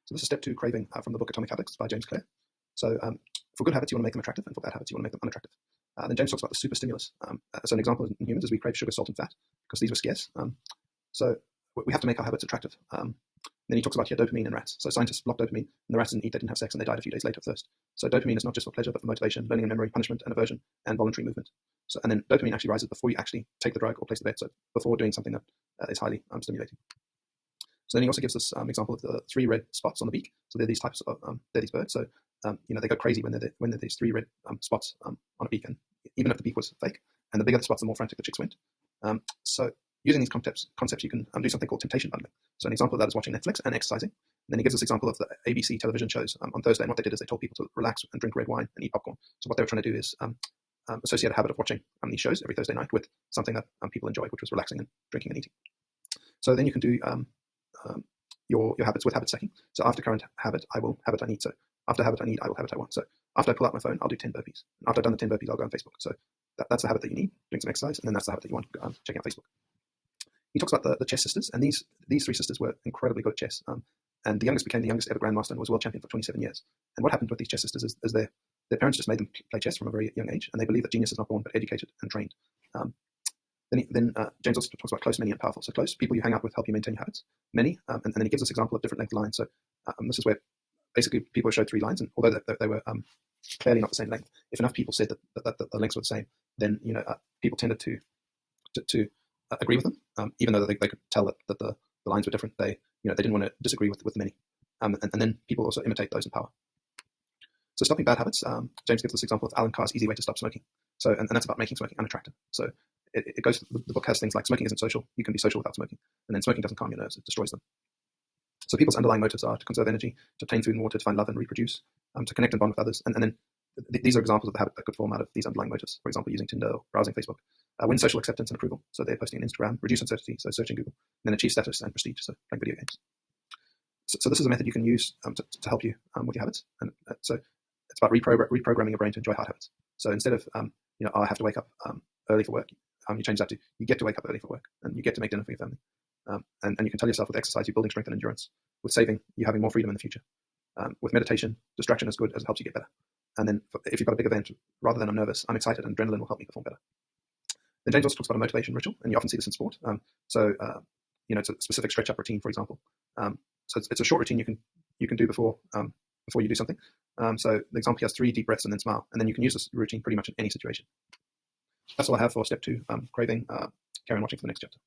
So this is step 2, Craving, from the book Atomic Habits by James Clear. So for good habits, you want to make them attractive, and for bad habits, you want to make them unattractive. Then James talks about the super stimulus. So an example in humans is we crave sugar, salt, and fat because these were scarce. So we have to make our habits attractive. Then he talks about here dopamine in rats. So scientists blocked dopamine, and the rats didn't eat, they didn't have sex, and they died a few days later of thirst. So dopamine is not just for pleasure, but for motivation, learning and memory, punishment and aversion, and voluntary movement. So, and then dopamine actually rises before you actually take the drug or place the bet, so before doing something that is highly stimulating. So then he also gives this example of the 3 red spots on the beak. So they're these types of they're these birds. So they go crazy when they're these 3 red spots on a beak, and even if the beak was fake, and the bigger the spots, the more frantic the chicks went. So using these concepts, you can do something called temptation bundling. So an example of that is watching Netflix and exercising. And then he gives this example of the ABC television shows on Thursday, and what they did is they told people to relax and drink red wine and eat popcorn. So what they were trying to do is associate a habit of watching these shows every Thursday night with something that people enjoyed, which was relaxing and drinking and eating. So then you can do your habits with habit stacking. So after current habit, I will habit I need. So after habit I need, I will habit I want. So after I pull out my phone, I'll do 10 burpees. And after I've done the 10 burpees, I'll go on Facebook. So that's the habit that you need, doing some exercise, and then that's the habit that you want, checking out Facebook. He talks about the chess sisters, and these 3 sisters were incredibly good at chess. And the youngest became the youngest ever grandmaster and was world champion for 27 years. And what happened with these chess sisters is their parents just made them play chess from a very young age, and they believe that genius is not born but educated and trained. Then James also talks about close, many, and powerful. So close, people you hang out with help you maintain your habits. Many, and then he gives this example of different length lines. So this is where basically people showed 3 lines, and although they were clearly not the same length, if enough people said that the lengths were the same, then people tended to agree with them, even though they could tell that the lines were different. They didn't want to disagree with many, and then people also imitate those in power. So stopping bad habits, James gives this example of Alan Carr's easy way to stop smoking. So and that's about making smoking unattractive. So it goes. The book has things like smoking isn't social. You can be social without smoking, and then smoking doesn't calm your nerves; it destroys them. So people's underlying motives are to conserve energy, to obtain food and water, to find love and reproduce, to connect and bond with others, and then these are examples of the habit that could form out of these underlying motives. For example, using Tinder or browsing Facebook. Win social acceptance and approval. So they're posting on Instagram. Reduce uncertainty. So searching Google. And then achieve status and prestige. So playing video games. So this is a method you can use to help you with your habits. And so it's about reprogramming your brain to enjoy hard habits. So instead of I have to wake up early for work, you change that to you get to wake up early for work, and you get to make dinner for your family. And you can tell yourself with exercise you're building strength and endurance. With saving, you're having more freedom in the future. With meditation, distraction is good as it helps you get better. And then if you've got a big event, rather than I'm nervous, I'm excited, and adrenaline will help me perform better. Then James also talks about a motivation ritual, and you often see this in sport. It's a specific stretch up routine, for example. So it's a short routine you can do before you do something. So the example here has 3 deep breaths and then smile, and then you can use this routine pretty much in any situation. That's all I have for step 2, Craving. Carry on watching for the next chapter.